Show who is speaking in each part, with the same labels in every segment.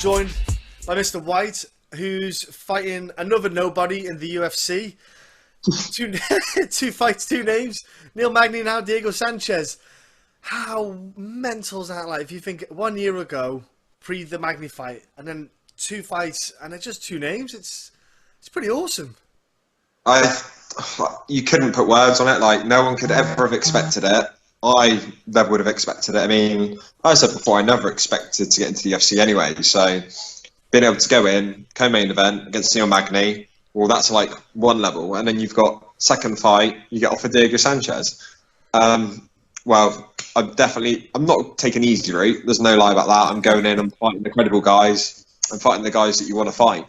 Speaker 1: joined by Mr. White, who's fighting another nobody in the UFC. Two fights, two names. Neil Magny now, Diego Sanchez. How mental is that? Like, if you think 1 year ago, pre the Magny fight, and then two fights, and they're just two names. It's pretty awesome.
Speaker 2: You couldn't put words on it. Like, no one could ever have expected it. I never would have expected it. I mean, I said before, I never expected to get into the UFC anyway. So being able to go in, co-main event against Neil Magny, well, that's like one level. And then you've got second fight, you get offered Diego Sanchez. Well, I'm not taking the easy route. There's no lie about that. I'm going in, I'm fighting the credible guys. I'm fighting the guys that you want to fight.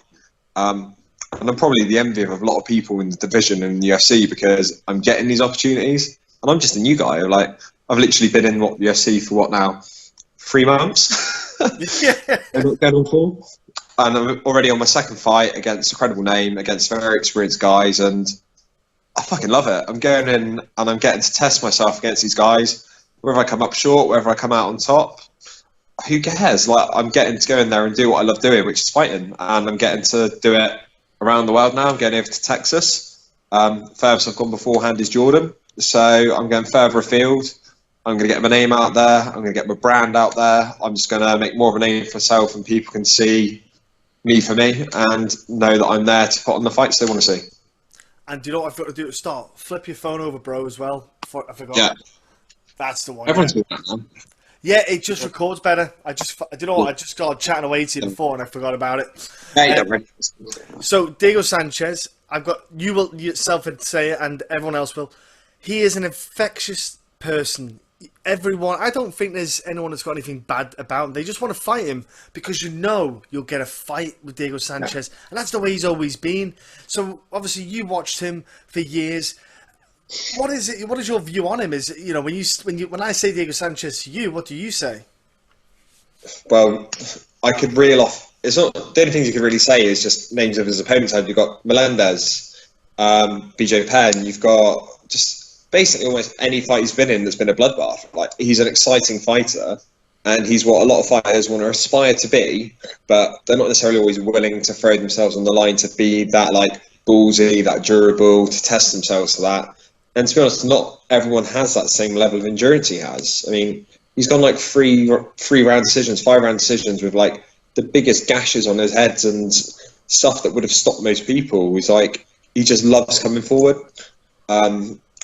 Speaker 2: And I'm probably the envy of a lot of people in the division in the UFC because I'm getting these opportunities. And I'm just a new guy. Like, I've literally been in the UFC for what now? 3 months? Going on 4. And I'm already on my second fight against a credible name, against very experienced guys, and I fucking love it. I'm going in and I'm getting to test myself against these guys. Whether I come up short, whether I come out on top, who cares? Like, I'm getting to go in there and do what I love doing, which is fighting. And I'm getting to do it around the world now. I'm going over to Texas. Furthest I've gone beforehand is Jordan. So I'm going further afield. I'm going to get my name out there. I'm going to get my brand out there. I'm just going to make more of a name for myself, and people can see me for me and know that I'm there to put on the fights they want to see.
Speaker 1: And do you know what I've got to do to start? Flip your phone over, bro, as well. I forgot.
Speaker 2: Yeah.
Speaker 1: That's the one.
Speaker 2: Everyone's doing that now.
Speaker 1: Yeah, it just records better. I just got chatting away to you before and I forgot about it.
Speaker 2: Yeah, don't
Speaker 1: So Diego Sanchez, you will yourself say it, and everyone else will. He is an infectious person. Everyone, I don't think there's anyone that's got anything bad about him. They just want to fight him because you know you'll get a fight with Diego Sanchez, and that's the way he's always been. So obviously you watched him for years. What is it? What is your view on him? Is when I say Diego Sanchez to you, what do you say?
Speaker 2: Well, I could reel off. It's not the only things you could really say is just names of his opponents. You've got Melendez, BJ Penn. You've got just basically almost any fight he's been in that's been a bloodbath. Like, he's an exciting fighter, and he's what a lot of fighters want to aspire to be, but they're not necessarily always willing to throw themselves on the line to be that like ballsy, that durable, to test themselves to that. And to be honest, not everyone has that same level of endurance he has. I mean, he's gone like 5-round decisions with like the biggest gashes on his head and stuff that would have stopped most people. He's like, he just loves coming forward.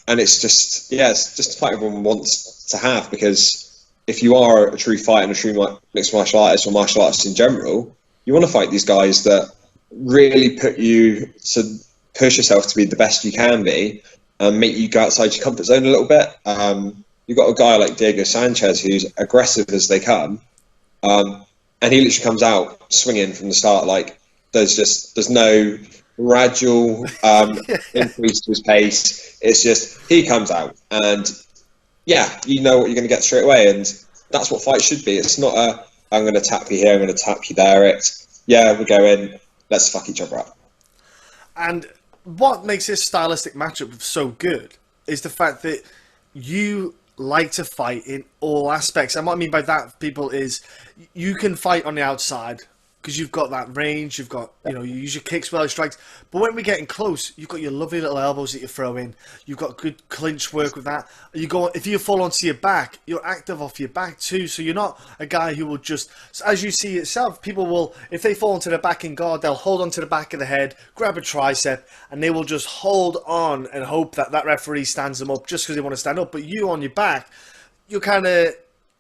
Speaker 2: And it's just a fight everyone wants to have, because if you are a true fighter and a true mixed martial artist or martial artist in general, you want to fight these guys that really put you to push yourself to be the best you can be and make you go outside your comfort zone a little bit. You've got a guy like Diego Sanchez who's aggressive as they come, and he literally comes out swinging from the start. Like, there's no gradual increase to his pace. It's just he comes out and you know what you're going to get straight away, and that's what fights should be. It's not I'm going to tap you here, I'm going to tap you there. It's we're going, let's fuck each other up.
Speaker 1: And what makes this stylistic matchup so good is the fact that you like to fight in all aspects. And what I mean by that, people, is you can fight on the outside because you've got that range, you've got, you use your kicks well, your strikes. But when we're getting close, you've got your lovely little elbows that you throw in. You've got good clinch work with that. If you fall onto your back, you're active off your back too. So you're not a guy who will just, as you see yourself, people will, if they fall onto their back in guard, they'll hold onto the back of the head, grab a tricep, and they will just hold on and hope that that referee stands them up just because they want to stand up. But you on your back, you're kind of,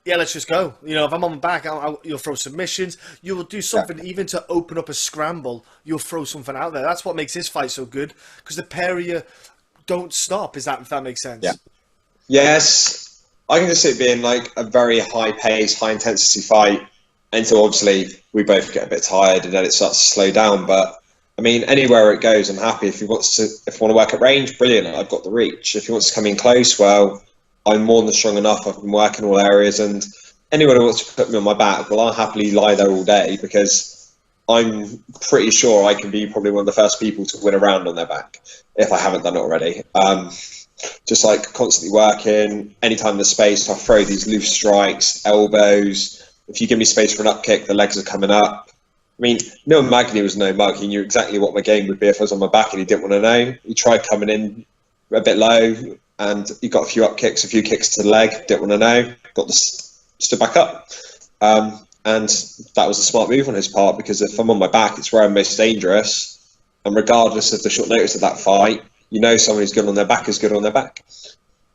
Speaker 1: let's just go. If I'm on my back, you'll throw submissions. You will do something even to open up a scramble. You'll throw something out there. That's what makes this fight so good, because the pair of you don't stop. If that makes sense?
Speaker 2: Yeah. Yes. I can just see it being like a very high-paced, high-intensity fight until obviously we both get a bit tired and then it starts to slow down. But I mean, anywhere it goes, I'm happy. If he wants to work at range, brilliant. I've got the reach. If he wants to come in close, well, I'm more than strong enough. I've been working all areas, and anyone who wants to put me on my back, well, I'll happily lie there all day, because I'm pretty sure I can be probably one of the first people to win a round on their back if I haven't done it already. Just like constantly working. Anytime there's space, I throw these loose strikes, elbows. If you give me space for an up kick, the legs are coming up. I mean, Neil Magny was no mug. He knew exactly what my game would be if I was on my back, and he didn't want to know. He tried coming in a bit low, and he got a few up kicks, a few kicks to the leg. Didn't want to know. Stood back up, and that was a smart move on his part, because if I'm on my back, it's where I'm most dangerous. And regardless of the short notice of that fight, you know someone who's good on their back is good on their back.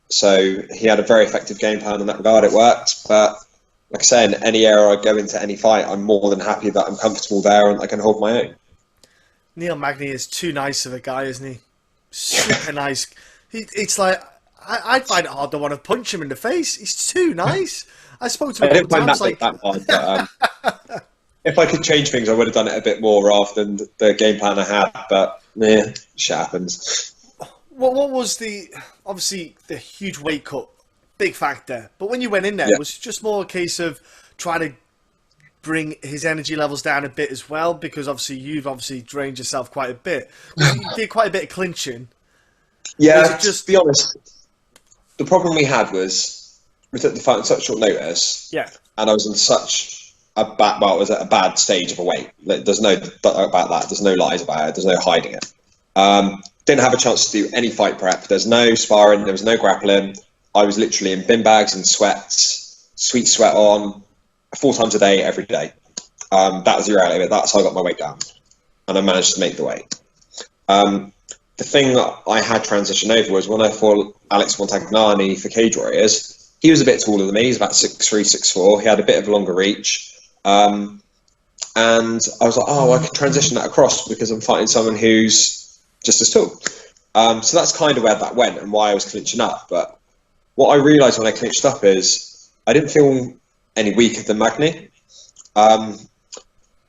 Speaker 2: So he had a very effective game plan in that regard. It worked, but like I say, in any era I go into any fight, I'm more than happy that I'm comfortable there and I can hold my own.
Speaker 1: Neil Magny is too nice of a guy, isn't he? Super nice. It's like, I'd find it hard to want to punch him in the face. He's too nice. I spoke to him
Speaker 2: I didn't find
Speaker 1: times,
Speaker 2: that hard, but if I could change things, I would have done it a bit more rather than the game plan I had. But yeah, shit happens.
Speaker 1: What was obviously the huge weight cut, big factor. But when you went in there, it was just more a case of trying to bring his energy levels down a bit as well, because obviously you've drained yourself quite a bit. You did quite a bit of clinching.
Speaker 2: Yeah, just to be honest, the problem we had was we took the fight on such short notice.
Speaker 1: Yeah.
Speaker 2: And I was in such it was at a bad stage of a weight. There's no doubt about that. There's no lies about it. There's no hiding it. Didn't have a chance to do any fight prep. There's no sparring. There was no grappling. I was literally in bin bags and sweats, sweet sweat on, 4 times a day, every day. That was the reality of it. That's how I got my weight down, and I managed to make the weight. The thing that I had transitioned over was when I fought Alex Montagnani for Cage Warriors. He was a bit taller than me. He's about 6'3", 6'4". He had a bit of a longer reach. And I was like, oh, I can transition that across because I'm fighting someone who's just as tall. So that's kind of where that went and why I was clinching up. But what I realised when I clinched up is I didn't feel any weaker than Magny. And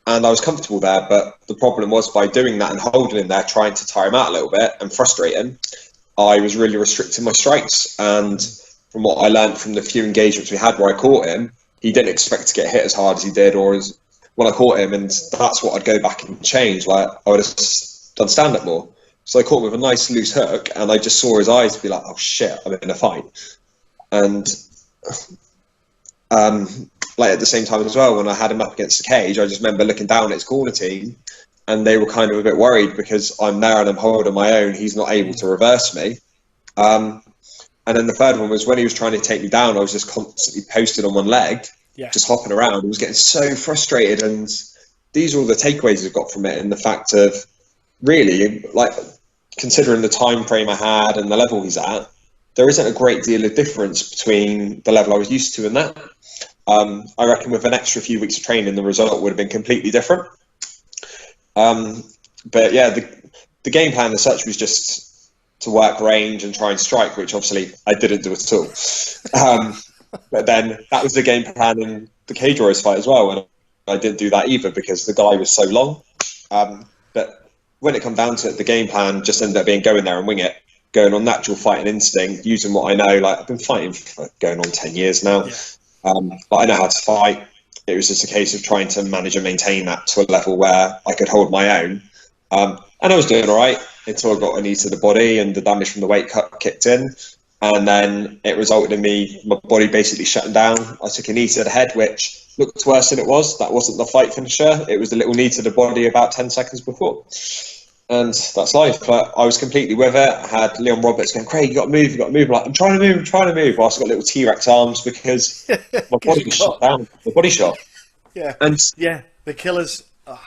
Speaker 2: I was comfortable there, but the problem was by doing that and holding him there, trying to tire him out a little bit and frustrate him, I was really restricting my strikes. And from what I learned from the few engagements we had where I caught him, he didn't expect to get hit as hard as he did, or as when I caught him, and that's what I'd go back and change. Like I would have done stand-up more. So I caught him with a nice loose hook, and I just saw his eyes be like, "Oh shit, I'm in a fight." And like at the same time as well, when I had him up against the cage, I just remember looking down at his corner team, and they were kind of a bit worried because I'm there and I'm holding my own. He's not able to reverse me. And then the third one was when he was trying to take me down, I was just constantly posted on one leg, just hopping around. I was getting so frustrated, and these are all the takeaways I got from it, and the fact of really, like, considering the time frame I had and the level he's at, there isn't a great deal of difference between the level I was used to and that. I reckon with an extra few weeks of training, the result would have been completely different. But yeah, the game plan as such was just to work range and try and strike, which obviously I didn't do at all. But then that was the game plan in the Cage Warriors fight as well, and I didn't do that either because the guy was so long. But when it come down to it, the game plan just ended up being go in there and wing it, going on natural fighting instinct, using what I know. Like I've been fighting for going on 10 years now. But I know how to fight. It was just a case of trying to manage and maintain that to a level where I could hold my own. And I was doing all right until I got a knee to the body and the damage from the weight cut kicked in. And then it resulted in my body basically shutting down. I took a knee to the head, which looked worse than it was. That wasn't the fight finisher. It was the little knee to the body about 10 seconds before. And that's life. But I was completely with it. I had Leon Roberts going, Craig, you got to move, you got to move. I'm like, I'm trying to move. Whilst I got little T-Rex arms because my body was shut down. My body shot.
Speaker 1: Yeah.
Speaker 2: And
Speaker 1: yeah, the killers. Oh.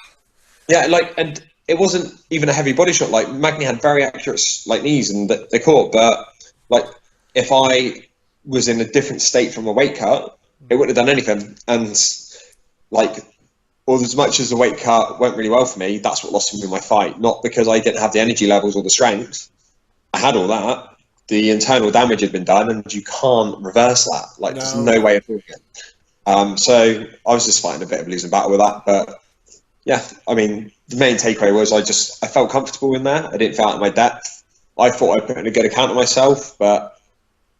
Speaker 2: Yeah, like, and it wasn't even a heavy body shot. Like Magny had very accurate like knees and they caught. But like, if I was in a different state from a weight cut, it wouldn't have done anything. And like, or as much as the weight cut went really well for me, that's what lost me in my fight. Not because I didn't have the energy levels or the strength. I had all that. The internal damage had been done, and you can't reverse that. Like, there's no way of doing it. So I was just fighting a bit of a losing battle with that. But yeah, I mean, the main takeaway was I felt comfortable in there. I didn't feel out of my depth. I thought I put in a good account of myself, but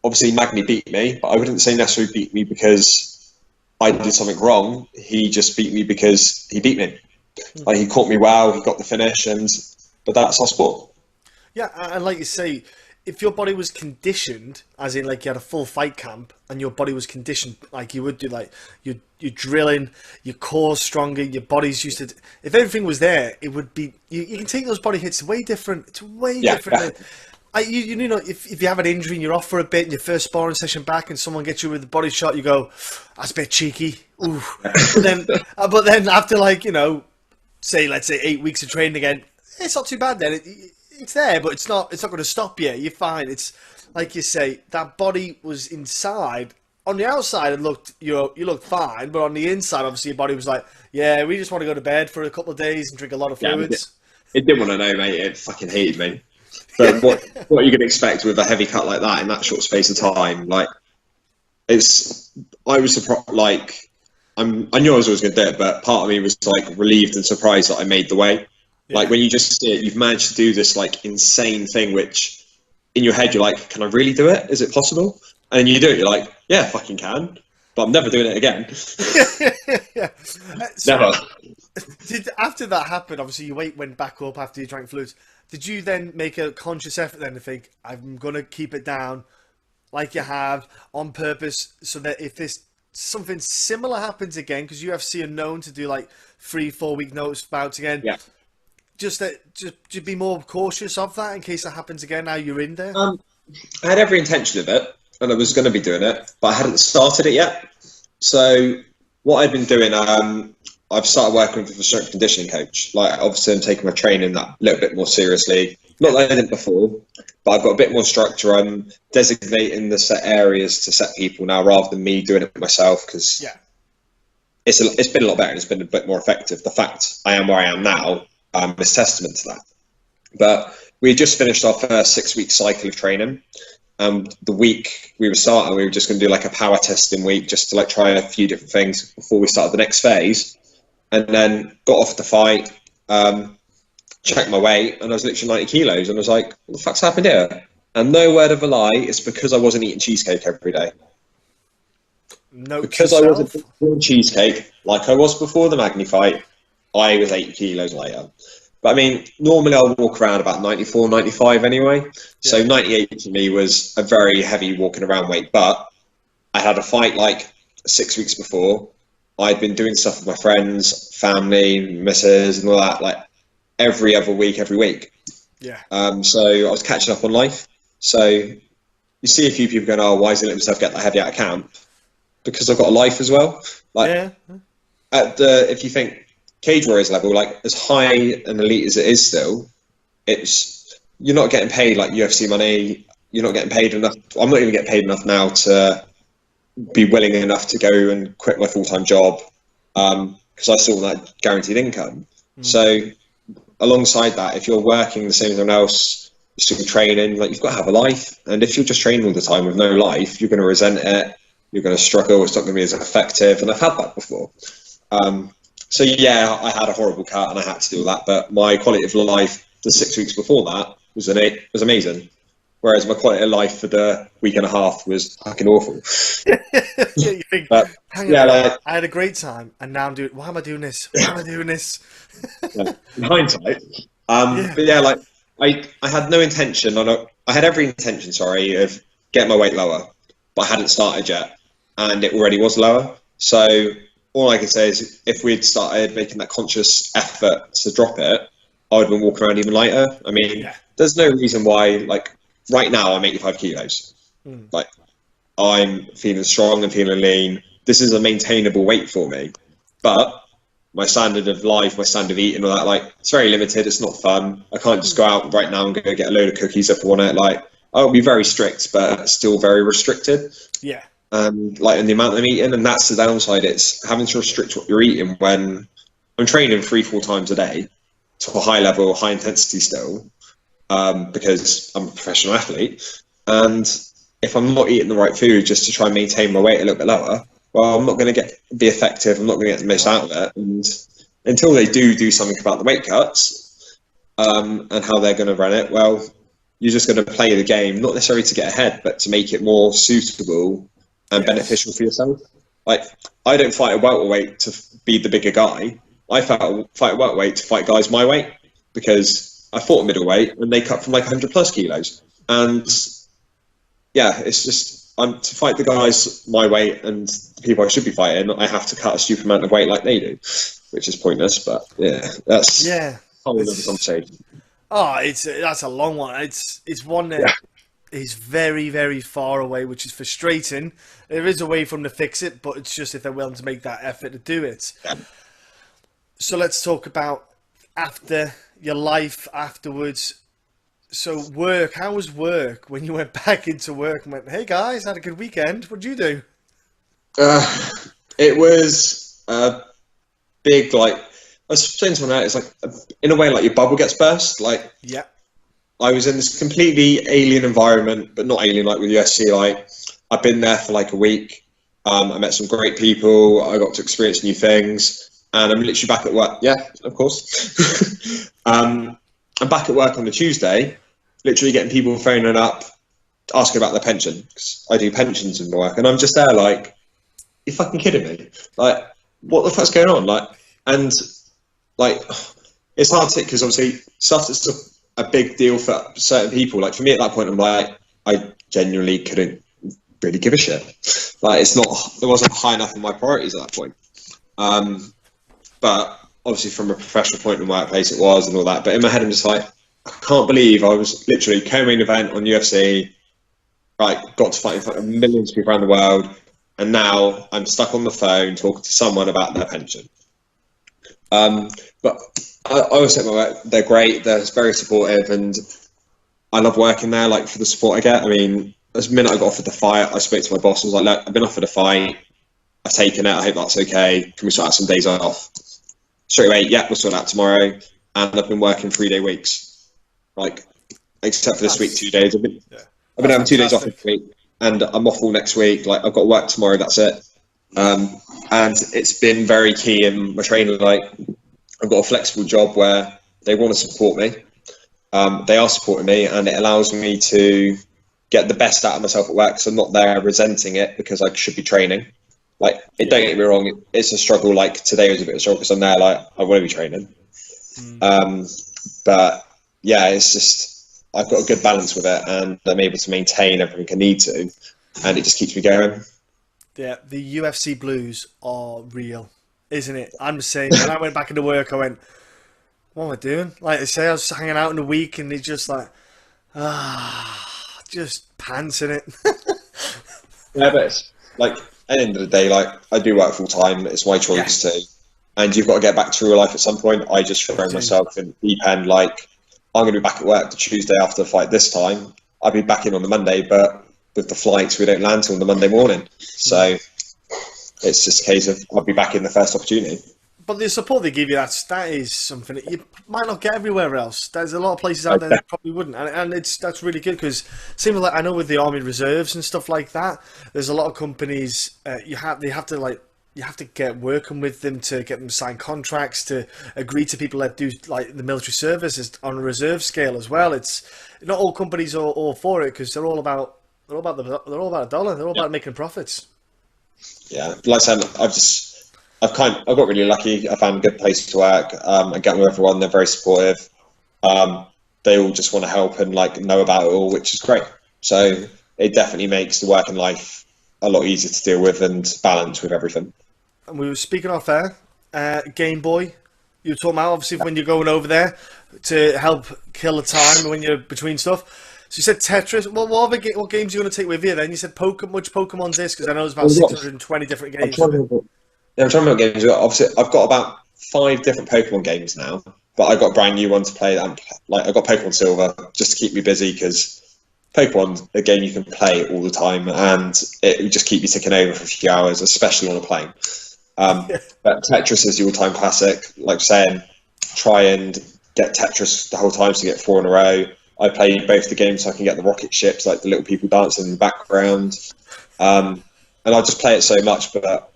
Speaker 2: obviously Magny beat me. But I wouldn't say necessarily beat me because I did something wrong. He just beat me because he beat me. Like, he caught me well, he got the finish, but that's our sport.
Speaker 1: Yeah, and like you say, if your body was conditioned, as in like you had a full fight camp, and your body was conditioned like you would do, like you're drilling, your core's stronger, your body's used to. If everything was there, it would be. You can take those body hits way different. It's way different. You know, if you have an injury and you're off for a bit, and your first sparring session back, and someone gets you with a body shot, you go, "That's a bit cheeky." Ooh. but then after like, you know, let's say 8 weeks of training again, it's not too bad then. It's there, but it's not going to stop you. You're fine. It's like you say, that body was inside. On the outside, you looked fine, but on the inside, obviously, your body was like, yeah, we just want to go to bed for a couple of days and drink a lot of fluids.
Speaker 2: It didn't want to know, mate. It fucking hated me. But what are you going to expect with a heavy cut like that in that short space of time? Like, I was surprised. Like, I knew I was always going to do it, but part of me was like relieved and surprised that I made the weight. Yeah. Like when you just see it, you've managed to do this like insane thing, which in your head you're like, can I really do it? Is it possible? And then you do it, you're like, yeah, I fucking can, but I'm never doing it again.
Speaker 1: Yeah.
Speaker 2: Never.
Speaker 1: After that happened, obviously your weight went back up after you drank fluids. Did you then make a conscious effort then to think, I'm going to keep it down like you have on purpose, so that if something similar happens again, because UFC are known to do like 3-4 week notice bouts again, just be more cautious of that in case that happens again now you're in there?
Speaker 2: I had every intention of it, and I was going to be doing it, but I hadn't started it yet. So what I've been doing, I've started working with a strength conditioning coach. Like, obviously I'm taking my training that a little bit more seriously. Not that I didn't before, but I've got a bit more structure. I'm designating the set areas to set people now rather than me doing it myself, because it's been a lot better and it's been a bit more effective. The fact I am where I am now is testament to that. But we just finished our first 6-week cycle of training. The week we were starting, we were just going to do like a power testing week just to like try a few different things before we started the next phase. And then got off the fight, checked my weight, and I was literally 90 kilos. And I was like, what the fuck's happened here? And no word of a lie, it's because I wasn't eating cheesecake every day. Because I wasn't eating cheesecake like I was before the Magny fight, I was 80 kilos lighter. But I mean, normally I'll walk around about 94, 95 anyway. So 98 to me was a very heavy walking around weight. But I had a fight like 6 weeks before. I'd been doing stuff with my friends, family, missus, and all that, like every other week, every week.
Speaker 1: Yeah.
Speaker 2: So I was catching up on life. So you see a few people going, "Oh, why is he letting himself get that heavy out of camp?" Because I've got a life as well. Like, if you think Cage Warriors level, like as high and elite as it is still, you're not getting paid like UFC money. You're not getting paid enough. I'm not even getting paid enough now to be willing enough to go and quit my full-time job, because I still want that guaranteed income. So alongside that, if you're working the same as everyone else, you're still training, like you've got to have a life. And if you're just training all the time with no life, you're going to resent it, you're going to struggle, it's not going to be as effective. And I've had that before. So yeah, I had a horrible cut and I had to do that, but my quality of life the 6 weeks before that was amazing. Whereas my quality of life for the week and a half was fucking awful.
Speaker 1: You think, hang on, I had a great time, and now I'm doing. Why am I doing this? Why am I doing this?
Speaker 2: In hindsight, but yeah, like I had no intention. I had every intention, of getting my weight lower, but I hadn't started yet, and it already was lower. So all I can say is, if we'd started making that conscious effort to drop it, I would have been walking around even lighter. I mean, there's no reason why, like. Right now, I'm 85 kilos. Like, I'm feeling strong and feeling lean. This is a maintainable weight for me. But my standard of life, my standard of eating, all that, like, it's very limited. It's not fun. I can't just go out right now and go get a load of cookies if I want it. Like, I'll be very strict, but still very restricted.
Speaker 1: Yeah.
Speaker 2: Like, in the amount I'm eating, and that's the downside. It's having to restrict what you're eating when I'm training 3-4 times a day to a high level, high intensity still. Because I'm a professional athlete, and if I'm not eating the right food just to try and maintain my weight a little bit lower, well, I'm not going to be effective. I'm not going to get the most out of it. And until they do something about the weight cuts, and how they're going to run it, well, you're just going to play the game, not necessarily to get ahead, but to make it more suitable and beneficial for yourself. Like, I don't fight a welterweight to be the bigger guy. I fight a welterweight to fight guys my weight, because I fought a middleweight and they cut from like 100 plus kilos. And yeah, it's just to fight the guys my weight and the people I should be fighting, I have to cut a stupid amount of weight like they do, which is pointless. But yeah, that's a whole other conversation.
Speaker 1: Oh, that's a long one. It's one that is very, very far away, which is frustrating. There is a way for them to fix it, but it's just if they're willing to make that effort to do it.
Speaker 2: Yeah.
Speaker 1: So let's talk about after your life afterwards. So work, how was work when you went back into work and went, hey guys, had a good weekend. What'd you do?
Speaker 2: It was a big, like, I was saying to someone else, it's like, in a way, like your bubble gets burst. Like,
Speaker 1: Yeah.
Speaker 2: I was in this completely alien environment, but not alien like with USC. Like, I've been there for like a week. I met some great people. I got to experience new things, and I'm literally back at work. Yeah, of course. I'm back at work on the Tuesday, literally getting people phoning up, asking about their pension, because I do pensions in my work, and I'm just there like, you're fucking kidding me. Like, what the fuck's going on? Like, and like, it's hard to, because obviously stuff that's a big deal for certain people. Like for me at that point, I'm like, I genuinely couldn't really give a shit. Like it wasn't high enough on my priorities at that point. But obviously from a professional point in the workplace it was and all that. But in my head I'm just like, I can't believe I was literally co-main event on UFC, like got to fight in front of millions of people around the world, and now I'm stuck on the phone talking to someone about their pension. But I always say my work, they're great, they're very supportive, and I love working there, like for the support I get. I mean, the minute I got offered the fight, I spoke to my boss, I was like, look, I've been offered a fight, I've taken it, I hope that's okay, can we sort out some days off? Straight away, yeah, we'll sort it out tomorrow. And I've been working 3-day weeks, like, except for this week, 2 days. I've been having 2 days off this week, and I'm off all next week. Like, I've got work tomorrow, that's it. And it's been very key in my training. Like, I've got a flexible job where they want to support me. They are supporting me, and it allows me to get the best out of myself at work, because I'm not there resenting it because I should be training. Like, don't get me wrong, it's a struggle. Like, today was a bit of a struggle because I'm there, like, I want to be training. But yeah, it's just, I've got a good balance with it, and I'm able to maintain everything I need to, and it just keeps me going.
Speaker 1: Yeah, the UFC blues are real, isn't it? I'm the same. When I went back into work, I went, what am I doing? Like I say, I was hanging out in the week, and it's just like, just pants in it.
Speaker 2: Yeah, but it's like, at the end of the day, like, I do work full time, it's my choice to, and you've got to get back to real life at some point. I just throw myself in the deep end, like, I'm going to be back at work the Tuesday after the fight this time. I'll be back in on the Monday, but with the flights, we don't land till the Monday morning. So it's just a case of I'll be back in the first opportunity.
Speaker 1: But the support they give you, that is something that you might not get everywhere else. There's a lot of places out there that probably wouldn't, and that's really good, because same with, like, I know with the Army Reserves and stuff like that, there's a lot of companies you have to get working with them to get them to sign contracts, to agree to people that do like the military services on a reserve scale as well. It's not all companies are all for it, because they're all about a dollar. They're all about making profits. Yeah,
Speaker 2: like I said, I've got really lucky. I found a good place to work. I get with everyone. They're very supportive. They all just want to help and like know about it all, which is great. So it definitely makes the working life a lot easier to deal with and balance with everything.
Speaker 1: And we were speaking off air, Gameboy. You were talking about obviously when you're going over there to help kill the time when you're between stuff. So you said Tetris. Well, what games are you going to take with you then? You said which Pokemon's this? Because I know there's about 620 different games.
Speaker 2: I'm trying to get games. Obviously, I've got about 5 different Pokemon games now, but I got a brand new one to play. Like, I got Pokemon Silver just to keep me busy, because Pokemon's a game you can play all the time, and it will just keep you ticking over for a few hours, especially on a plane. But Tetris is the all-time classic. Like saying, try and get Tetris the whole time, so you get 4 in a row. I play both the games so I can get the rocket ships, like the little people dancing in the background. And I just play it so much, but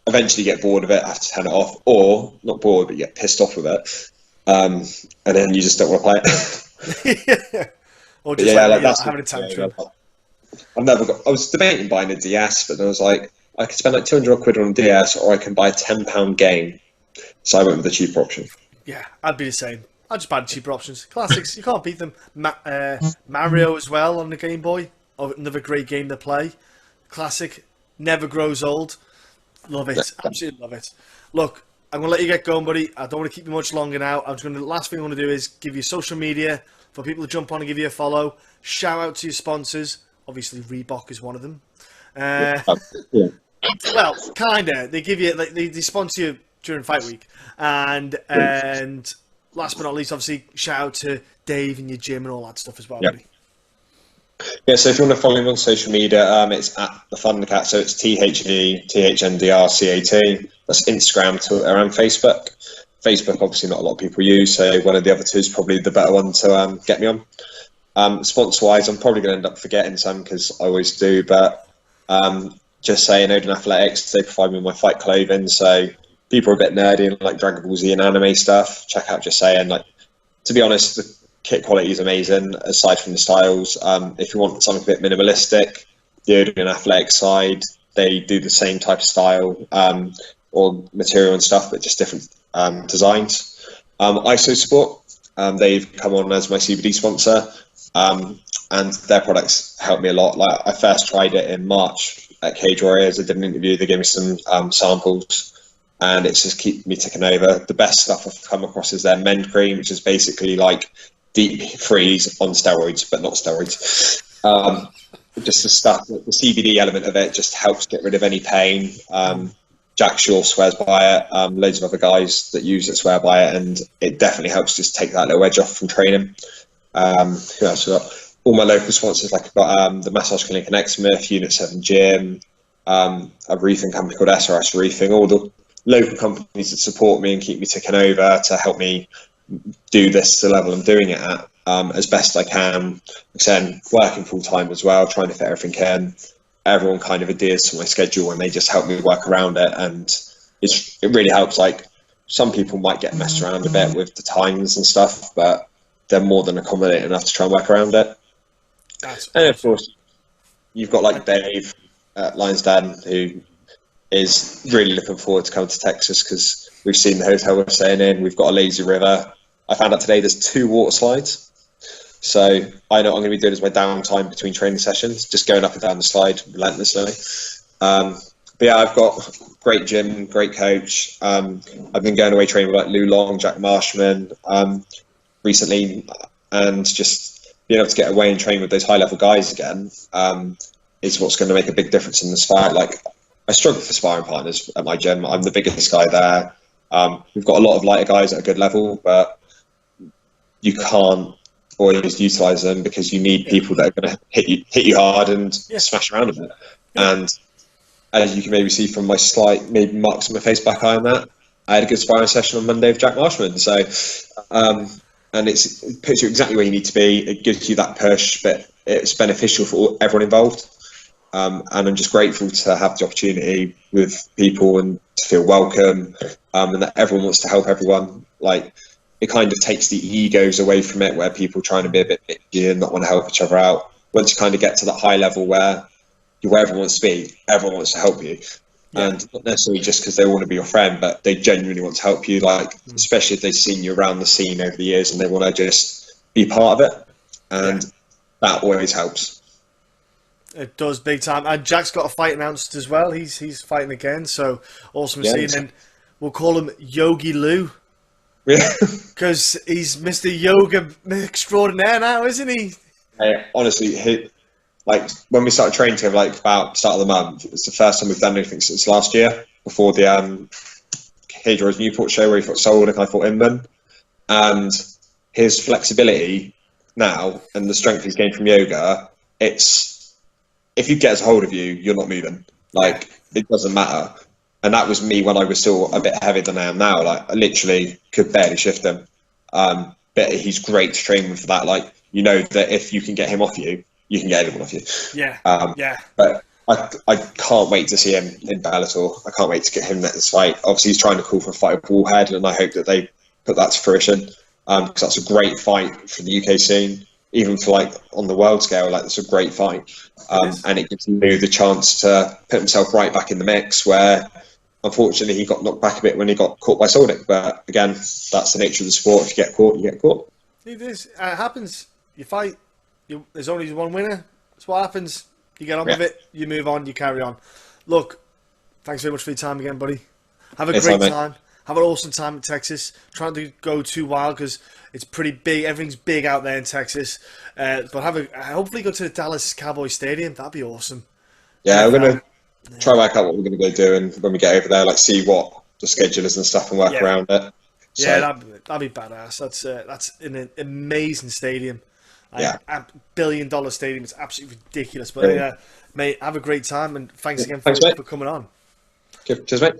Speaker 2: eventually get bored of it, I have to turn it off, or not bored, but you get pissed off with it. And then you just don't want to play it.
Speaker 1: Or just like having a tantrum.
Speaker 2: I was debating buying a DS, but then I was like, I could spend like 200 quid on a DS, or I can buy a £10 game. So I went with the cheaper option.
Speaker 1: Yeah, I'd be the same. I just buy the cheaper options. Classics, you can't beat them. Mario as well on the Game Boy. Oh, another great game to play. Classic, never grows old. Love it, absolutely love it. Look, I'm going to let you get going, buddy. I don't want to keep you much longer now. The last thing I want to do is give you social media for people to jump on and give you a follow. Shout out to your sponsors. Obviously, Reebok is one of them.
Speaker 2: Yeah.
Speaker 1: Well, kinda. They give you, like, they sponsor you during fight week, and last but not least, obviously, shout out to Dave and your gym and all that stuff as well, buddy.
Speaker 2: Yeah, so if you want to follow me on social media, it's at the Thundercat. So it's THETHNDRCAT. That's Instagram, Twitter, and Facebook. Facebook, obviously, not a lot of people use, so one of the other two is probably the better one to get me on. Sponsor-wise, I'm probably going to end up forgetting some because I always do, but just saying, Odin Athletics, they provide me with my fight clothing, so people are a bit nerdy and like Dragon Ball Z and anime stuff. Check out Just Saying. Like, to be honest, the kit quality is amazing, aside from the styles. If you want something a bit minimalistic, the Odin Athletics side, they do the same type of style or material and stuff, but just different designs. ISO Sport, they've come on as my CBD sponsor, and their products helped me a lot. Like, I first tried it in March at Cage Warriors. I did an interview, they gave me some samples, and it's just keep me ticking over. The best stuff I've come across is their Mend Cream, which is basically like deep freeze on steroids, but not steroids. Just the stuff, the CBD element of it just helps get rid of any pain. Jack Shaw swears by it. Loads of other guys that use it swear by it, and it definitely helps just take that little edge off from training. Who else have I got? All my local sponsors, like I've got the Massage Clinic in Exmouth, Unit 7 Gym, a roofing company called SRS Roofing, all the local companies that support me and keep me ticking over to help me do this to the level I'm doing it at as best I can. Again, working full time as well, trying to fit everything in. Everyone kind of adheres to my schedule and they just help me work around it, and it really helps. Like, some people might get messed around a bit with the times and stuff, but they're more than accommodating enough to try and work around it. And of course, you've got like Dave at Lions Den, who is really looking forward to coming to Texas because we've seen the hotel we're staying in. We've got a lazy river. I found out today there's 2 water slides. So I know what I'm going to be doing as my downtime between training sessions, just going up and down the slide relentlessly. But yeah, I've got great gym, great coach. I've been going away training with like Lou Long, Jack Marshman recently, and just being able to get away and train with those high-level guys again is what's going to make a big difference in this fight. Like, I struggle for sparring partners at my gym. I'm the biggest guy there. We've got a lot of lighter guys at a good level, but you can't always utilise them because you need people that are going to hit you hard and smash around a bit. And as you can maybe see from my slight maybe marks on my face back eye on that, I had a good sparring session on Monday with Jack Marshman. So, and it puts you exactly where you need to be. It gives you that push, but it's beneficial for everyone involved. And I'm just grateful to have the opportunity with people and to feel welcome, and that everyone wants to help everyone. Like, it kind of takes the egos away from it, where people are trying to be a bit bitchy and not want to help each other out. Once you kind of get to that high level where you're where everyone wants to be, everyone wants to help you. And not necessarily just because they want to be your friend, but they genuinely want to help you, like, especially if they've seen you around the scene over the years and they want to just be part of it. And that always helps.
Speaker 1: It does, big time. And Jack's got a fight announced as well. He's fighting again, so awesome to see. And then we'll call him Yogi Lou.
Speaker 2: Yeah.
Speaker 1: Because he's Mr. Yoga extraordinaire now, isn't he?
Speaker 2: Hey, honestly, like, when we started training together, like, about the start of the month, it's the first time we've done anything since last year, before the Cage Warriors Newport show where he fought Soldic and I fought Inman. And his flexibility now and the strength he's gained from yoga, it's, if he gets a hold of you, you're not moving. Like, it doesn't matter. And that was me when I was still a bit heavier than I am now. Like, I literally could barely shift him. But he's great to train with for that. Like, you know that if you can get him off you, you can get anyone off you. But I can't wait to see him in Bellator. I can't wait to get him next fight. Obviously, he's trying to call for a fight with Wallhead, and I hope that they put that to fruition. Because that's a great fight for the UK scene. Even for, like, on the world scale, like, that's a great fight. And it gives Lou the chance to put himself right back in the mix, where unfortunately, he got knocked back a bit when he got caught by Soldic. But again, that's the nature of the sport. If you get caught, you get caught.
Speaker 1: It is. It happens. You fight. There's only one winner. That's what happens. You get on with it. You move on. You carry on. Look, thanks very much for your time again, buddy. Have a great time. Have an awesome time in Texas. Try not to go too wild because it's pretty big. Everything's big out there in Texas. But hopefully go to the Dallas Cowboys Stadium. That'd be awesome.
Speaker 2: Yeah, we're going to try work out what we're going to go do, and when we get over there, like see what the schedule is and stuff and work around it. So,
Speaker 1: yeah, that'd be badass. That's an amazing stadium.
Speaker 2: Yeah.
Speaker 1: $1 billion stadium. It's absolutely ridiculous. But mate, have a great time, and thanks again for coming on.
Speaker 2: Cheers, mate.